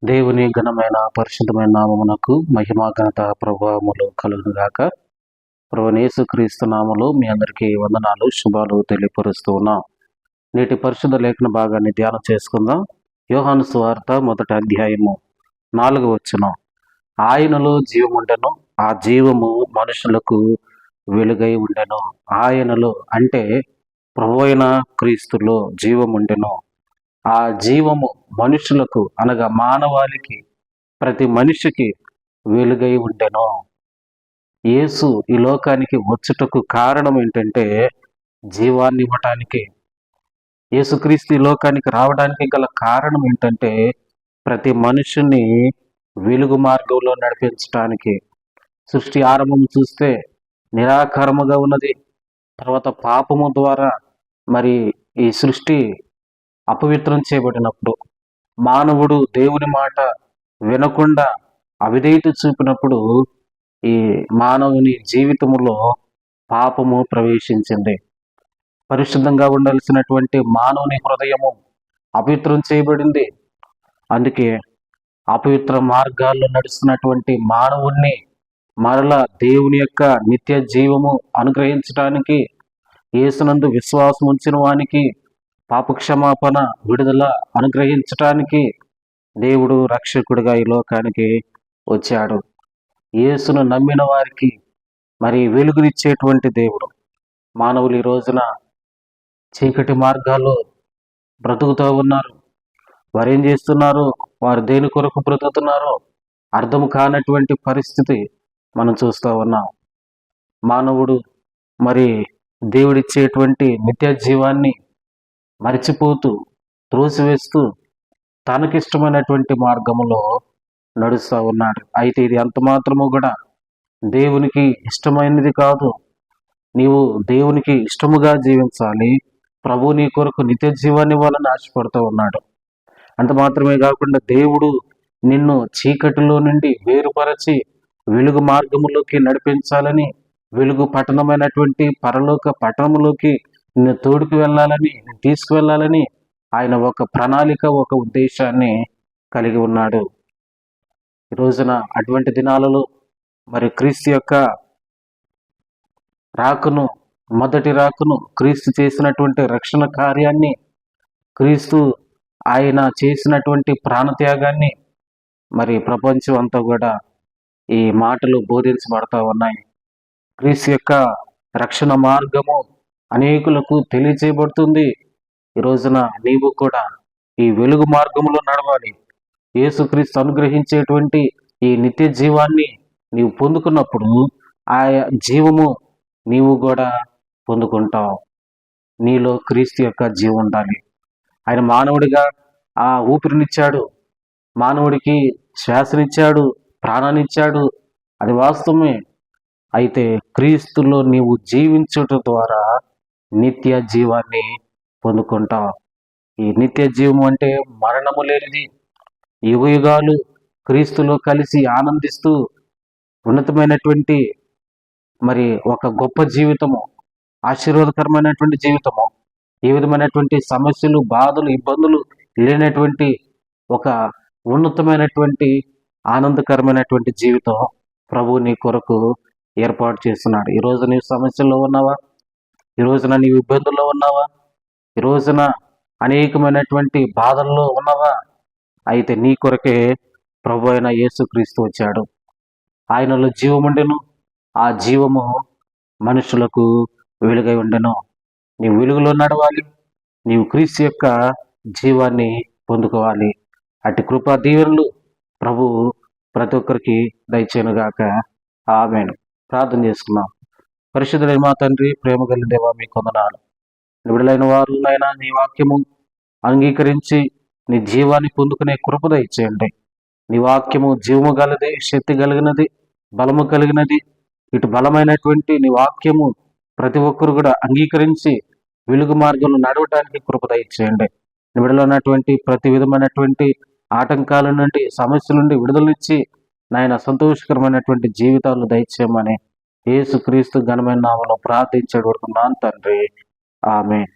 దేవుని ఘనమైన పరిశుద్ధమైన నామమునకు మహిమ ఘనత ప్రభావములు కలుగుగాక. ప్రభువైన యేసుక్రీస్తు నామములో మీ అందరికీ వందనాలు, శుభాలు తెలియపరుస్తూ ఉన్నాం. నేటి పరిశుద్ధ లేఖన భాగాన్ని ధ్యానం చేసుకుందాం. యోహాను సువార్త 1వ అధ్యాయము 4వ వచనం. ఆయనలో జీవముండెను, ఆ జీవము మనుషులకు వెలుగై ఉండెను. ఆయనలో అంటే ప్రభువైన క్రీస్తులో జీవముండెను. ఆ జీవము మనుషులకు అనగా మానవాళికి, ప్రతి మనిషికి వెలుగై ఉండెను. యేసు ఈ లోకానికి వచ్చుటకు కారణం ఏంటంటే జీవాన్ని ఇవ్వటానికి. యేసుక్రీస్తు ఈ లోకానికి రావడానికి గల కారణం ఏంటంటే ప్రతి మనుషుని వెలుగు మార్గంలో నడిపించటానికి. సృష్టి ఆరంభం చూస్తే నిరాకారముగా ఉన్నది. తర్వాత పాపము ద్వారా మరి ఈ సృష్టి అపవిత్రం చేయబడినప్పుడు, మానవుడు దేవుని మాట వినకుండా అవిధేయత చూపినప్పుడు ఈ మానవుని జీవితంలో పాపము ప్రవేశించింది. పరిశుద్ధంగా ఉండాల్సినటువంటి మానవుని హృదయము అపవిత్రం చేయబడింది. అందుకే అపవిత్ర మార్గాల్లో నడుస్తున్నటువంటి మానవుణ్ణి మరలా దేవుని యొక్క నిత్య జీవము అనుగ్రహించడానికి, యేసునందు విశ్వాసం ఉంచిన వానికి పాపక్షమాపణ, విడుదల అనుగ్రహించటానికి దేవుడు రక్షకుడిగా ఈ లోకానికి వచ్చాడు. యేసును నమ్మిన వారికి మరి వెలుగునిచ్చేటువంటి దేవుడు. మానవులు ఈ రోజున చీకటి మార్గాల్లో బ్రతుకుతూ ఉన్నారు. వారు ఏం చేస్తున్నారు, వారు దేని కొరకు బ్రతుకుతున్నారో అర్థం కానటువంటి పరిస్థితి మనం చూస్తూ ఉన్నాం. మానవుడు మరి దేవుడిచ్చేటువంటి నిత్య జీవాన్ని మరిచిపోతూ, త్రోసివేస్తూ తనకిష్టమైనటువంటి మార్గంలో నడుస్తూ ఉన్నాడు. అయితే ఇది అంత మాత్రము కూడా దేవునికి ఇష్టమైనది కాదు. నీవు దేవునికి ఇష్టముగా జీవించాలి. ప్రభు నీ కొరకు నిత్య జీవాన్ని ఇవ్వాలని ఆశపడుతూ ఉన్నాడు. అంత మాత్రమే కాకుండా దేవుడు నిన్ను చీకటిలో నుండి వేరుపరచి వెలుగు మార్గములోకి నడిపించాలని, వెలుగు పట్టణమైనటువంటి పరలోక పట్టణములోకి నిన్ను తోడుకు వెళ్ళాలని, తీసుకువెళ్ళాలని ఆయన ఒక ప్రణాళిక, ఒక ఉద్దేశాన్ని కలిగి ఉన్నాడు. ఈ రోజున అటువంటి దినాలలో మరి క్రీస్తు యొక్క రాకను, మొదటి రాకను, క్రీస్తు చేసినటువంటి రక్షణ కార్యాన్ని, క్రీస్తు ఆయన చేసినటువంటి ప్రాణత్యాగాన్ని మరి ప్రపంచం అంతా కూడా ఈ మాటలు బోధించబడతా ఉన్నాయి. క్రీస్తు యొక్క రక్షణ మార్గము అనేకులకు తెలియచేయబడుతుంది. ఈ రోజున నీవు కూడా ఈ వెలుగు మార్గంలో నడవాలి. యేసుక్రీస్తు అనుగ్రహించేటువంటి ఈ నిత్య జీవాన్ని నీవు పొందుకున్నప్పుడు ఆ జీవము నీవు కూడా పొందుకుంటావు. నీలో క్రీస్తు యొక్క జీవం ఉండాలి. ఆయన మానవుడిగా ఆ ఊపిరినిచ్చాడు, మానవుడికి శ్వాసనిచ్చాడు, ప్రాణాన్నిచ్చాడు. అది వాస్తవమే. అయితే క్రీస్తులో నీవు జీవించటం ద్వారా నిత్య జీవాన్ని పొందుకుంటావు. ఈ నిత్య జీవం అంటే మరణము లేనిది, యుగయుగాలు క్రీస్తులో కలిసి ఆనందిస్తూ ఉన్నతమైనటువంటి మరి ఒక గొప్ప జీవితము, ఆశీర్వాదకరమైనటువంటి జీవితము, ఏ విధమైనటువంటి సమస్యలు, బాధలు, ఇబ్బందులు లేనటువంటి ఒక ఉన్నతమైనటువంటి ఆనందకరమైనటువంటి జీవితం ప్రభు నీ కొరకు ఏర్పాటు చేస్తున్నాడు. ఈరోజు నీవు సమస్యల్లో ఉన్నావా? ఈ రోజున నీవు ఇబ్బందుల్లో ఉన్నావా? ఈ రోజున అనేకమైనటువంటి బాధల్లో ఉన్నావా? అయితే నీ కొరకే ప్రభు అయిన యేసుక్రీస్తు వచ్చాడు. ఆయనలో జీవముండెను, ఆ జీవము మనుషులకు వెలుగై ఉండెను. నీవు వెలుగులో నడవాలి. నీవు క్రీస్తు యొక్క జీవాన్ని పొందుకోవాలి. అటు కృపా దీవెనలు ప్రభు ప్రతి ఒక్కరికి దయచేయనుగాక. ఆమేన్. ప్రార్థన చేసుకున్నాం. పరిశుద్ధుడైన మా తండ్రి, ప్రేమ కలిగిన దేవా, మీకు వందనాలు. విడుదలైన వారు అయినా నీ వాక్యము అంగీకరించి నీ జీవాన్ని పొందుకునే కృప దయచేయండి. నీ వాక్యము జీవము గలది, శక్తి కలిగినది, బలము కలిగినది. ఇటు బలమైనటువంటి నీ వాక్యము ప్రతి ఒక్కరు కూడా అంగీకరించి వెలుగు మార్గంలో నడవటానికి కృప దయచేయండి. విడుదల ఉన్నటువంటి ప్రతి విధమైనటువంటి ఆటంకాల నుండి, సమస్యల నుండి విడుదలనిచ్చి నాయన సంతోషకరమైనటువంటి జీవితాలు దయచేయమని యేసుక్రీస్తు ఘనమైన నామములో ప్రార్థించేటప్పుడు తండ్రి. ఆమేన్.